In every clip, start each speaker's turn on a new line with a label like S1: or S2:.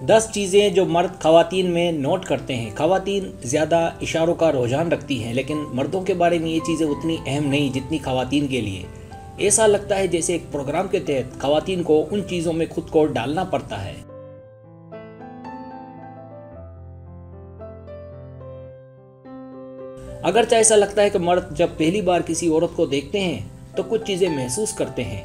S1: 10 चीज़ें जो मर्द ख़वातीन में नोट करते हैं। ख़वातीन ज़्यादा इशारों का रुझान रखती हैं, लेकिन मर्दों के बारे में ये चीज़ें उतनी अहम नहीं जितनी ख़वातीन के लिए। ऐसा लगता है जैसे एक प्रोग्राम के तहत ख़वातीन को उन चीज़ों में खुद को डालना पड़ता है। अगरचे ऐसा लगता है कि मर्द जब पहली बार किसी औरत को देखते हैं तो कुछ चीज़ें महसूस करते हैं।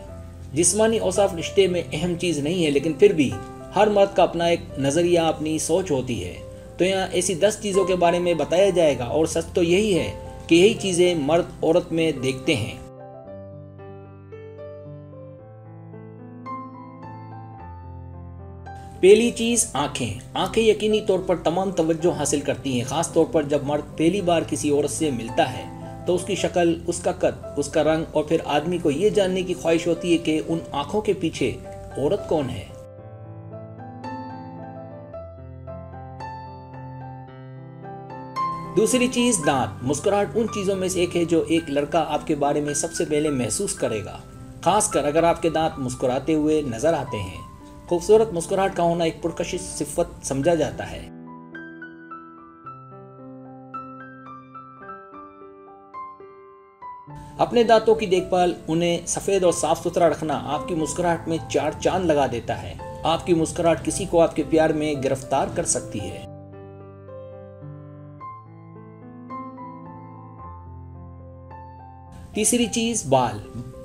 S1: जिस्मानी औसाफ रिश्ते में अहम चीज़ नहीं है, लेकिन फिर भी हर मर्द का अपना एक नज़रिया, अपनी सोच होती है। तो यहाँ ऐसी 10 चीज़ों के बारे में बताया जाएगा, और सच तो यही है कि यही चीज़ें मर्द औरत में देखते हैं। पहली चीज़ आंखें। आंखें यकीनी तौर पर तमाम तवज्जो हासिल करती हैं, ख़ास तौर पर जब मर्द पहली बार किसी औरत से मिलता है तो उसकी शक्ल, उसका कद, उसका रंग, और फिर आदमी को ये जानने की ख्वाहिश होती है कि उन आंखों के पीछे औरत कौन है। दूसरी चीज दांत। मुस्कुराहट उन चीजों में से एक है जो एक लड़का आपके बारे में सबसे पहले महसूस करेगा, खासकर अगर आपके दांत मुस्कुराते हुए नजर आते हैं। खूबसूरत मुस्कुराहट का होना एक पुरकशिश सिफत समझा जाता है। अपने दांतों की देखभाल, उन्हें सफेद और साफ सुथरा रखना आपकी मुस्कुराहट में 4 चांद लगा देता है। आपकी मुस्कुराहट किसी को आपके प्यार में गिरफ्तार कर सकती है। तीसरी चीज बाल।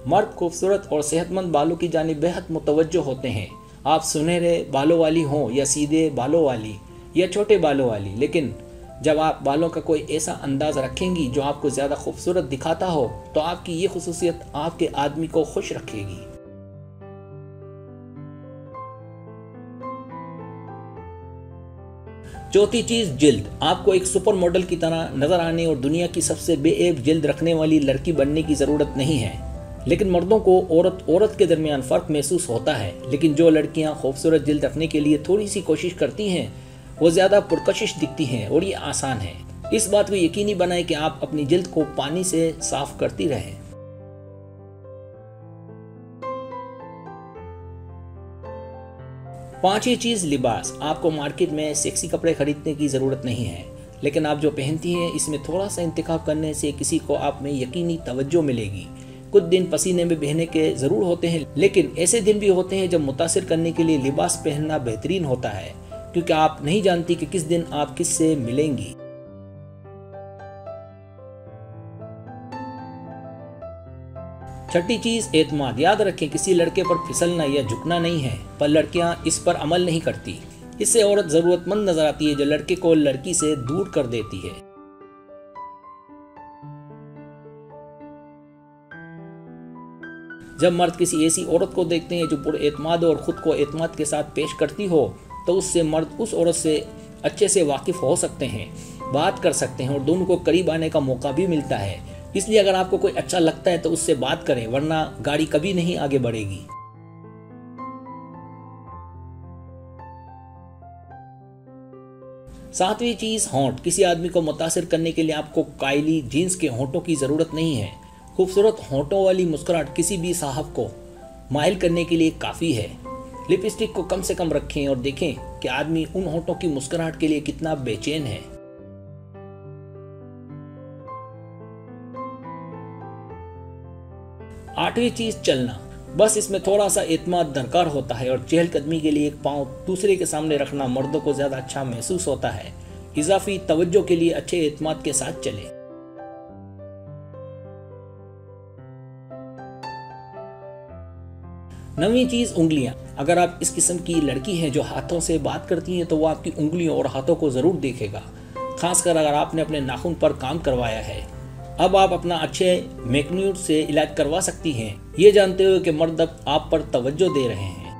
S1: मर्द खूबसूरत और सेहतमंद बालों की जानिब बेहद मुतवज्जो होते हैं। आप सुनहरे बालों वाली हों या सीधे बालों वाली या छोटे बालों वाली, लेकिन जब आप बालों का कोई ऐसा अंदाज रखेंगी जो आपको ज़्यादा खूबसूरत दिखाता हो, तो आपकी ये खुसूसियत आपके आदमी को खुश रखेगी। चौथी चीज जिल्द। आपको एक सुपर मॉडल की तरह नजर आने और दुनिया की सबसे बेऐब जिल्द रखने वाली लड़की बनने की जरूरत नहीं है, लेकिन मर्दों को औरत के दरमियान फर्क महसूस होता है। लेकिन जो लड़कियां खूबसूरत जिल्द रखने के लिए थोड़ी सी कोशिश करती हैं वो ज्यादा पुरकशिश दिखती हैं, और ये आसान है। इस बात को यकीनी बनाएं कि आप अपनी जिल्द को पानी से साफ करती रहें। पांचवी चीज लिबास। आपको मार्केट में सेक्सी कपड़े खरीदने की जरूरत नहीं है, लेकिन आप जो पहनती हैं इसमें थोड़ा सा इंतखाब करने से किसी को आप में यकीनी तवज्जो मिलेगी। कुछ दिन पसीने में बहने के जरूर होते हैं, लेकिन ऐसे दिन भी होते हैं जब मुतासिर करने के लिए लिबास पहनना बेहतरीन होता है, क्योंकि आप नहीं जानती कि किस दिन आप किससे मिलेंगी। छठी चीज एतमाद। याद रखें, किसी लड़के पर फिसलना या झुकना नहीं है, पर लड़कियां इस पर अमल नहीं करती। इससे औरत जरूरतमंद नजर आती है जो लड़के को लड़की से दूर कर देती है। जब मर्द किसी ऐसी औरत को देखते हैं जो पुरएतमाद और खुद को एतमाद के साथ पेश करती हो, तो उससे मर्द उस औरत से अच्छे से वाकिफ हो सकते हैं, बात कर सकते हैं, और दोनों को करीब आने का मौका भी मिलता है। इसलिए अगर आपको कोई अच्छा लगता है तो उससे बात करें, वरना गाड़ी कभी नहीं आगे बढ़ेगी। सातवीं चीज होंठ। किसी आदमी को मुतासिर करने के लिए आपको कायली जीन्स के होंठों की जरूरत नहीं है। खूबसूरत होंठों वाली मुस्कुराहट किसी भी साहब को माइल करने के लिए काफी है। लिपस्टिक को कम से कम रखें और देखें कि आदमी उन होंठों की मुस्कुराहट के लिए कितना बेचैन है। आठवीं चीज चलना। बस इसमें थोड़ा सा एतमाद दरकार होता है, और चहलकदमी के लिए एक पांव दूसरे के सामने रखना मर्दों को ज्यादा अच्छा महसूस होता है। इजाफी तवज्जो के लिए अच्छे एतमाद के साथ चले। नवीं चीज उंगलियां। अगर आप इस किस्म की लड़की हैं जो हाथों से बात करती हैं, तो वो आपकी उंगलियों और हाथों को जरूर देखेगा, खासकर अगर आपने अपने नाखून पर काम करवाया है। अब आप अपना अच्छे मैकेनिक से इलाज करवा सकती हैं, ये जानते हुए कि मर्द अब आप पर तवज्जो दे रहे हैं।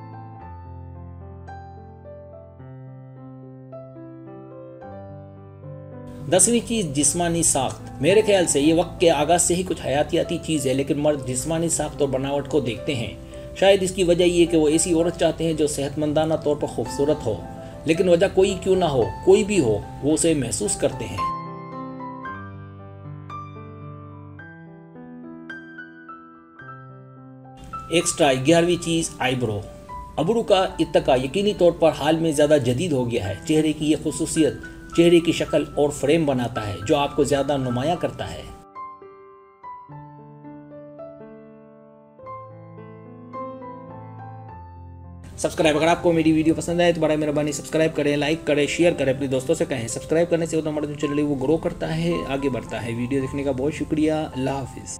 S1: दसवीं चीज जिस्मानी साख्त। मेरे ख्याल से ये वक्त के आगाज से ही कुछ हयातियाती चीज है, लेकिन मर्द जिस्मानी साख्त और बनावट को देखते हैं। शायद इसकी वजह ये कि वो ऐसी औरत चाहते हैं जो सेहतमंदाना तौर पर खूबसूरत हो, लेकिन वजह कोई क्यों ना हो, कोई भी हो, वो उसे महसूस करते हैं। एक्स्ट्रा 11वीं चीज आईब्रो। अबरू का इत्तका यकीनी तौर पर हाल में ज़्यादा जदीद हो गया है। चेहरे की ये खुसूसियत चेहरे की शक्ल और फ्रेम बनाता है जो आपको ज़्यादा नुमाया करता है। सब्सक्राइब, अगर आपको मेरी वीडियो पसंद आए तो बड़ा मेहरबानी सब्सक्राइब करें, लाइक करें, शेयर करें, अपने दोस्तों से कहें। सब्सक्राइब करने से हमारा जो चैनल है वो ग्रो करता है, आगे बढ़ता है। वीडियो देखने का बहुत शुक्रिया। अल्लाह हाफिज़।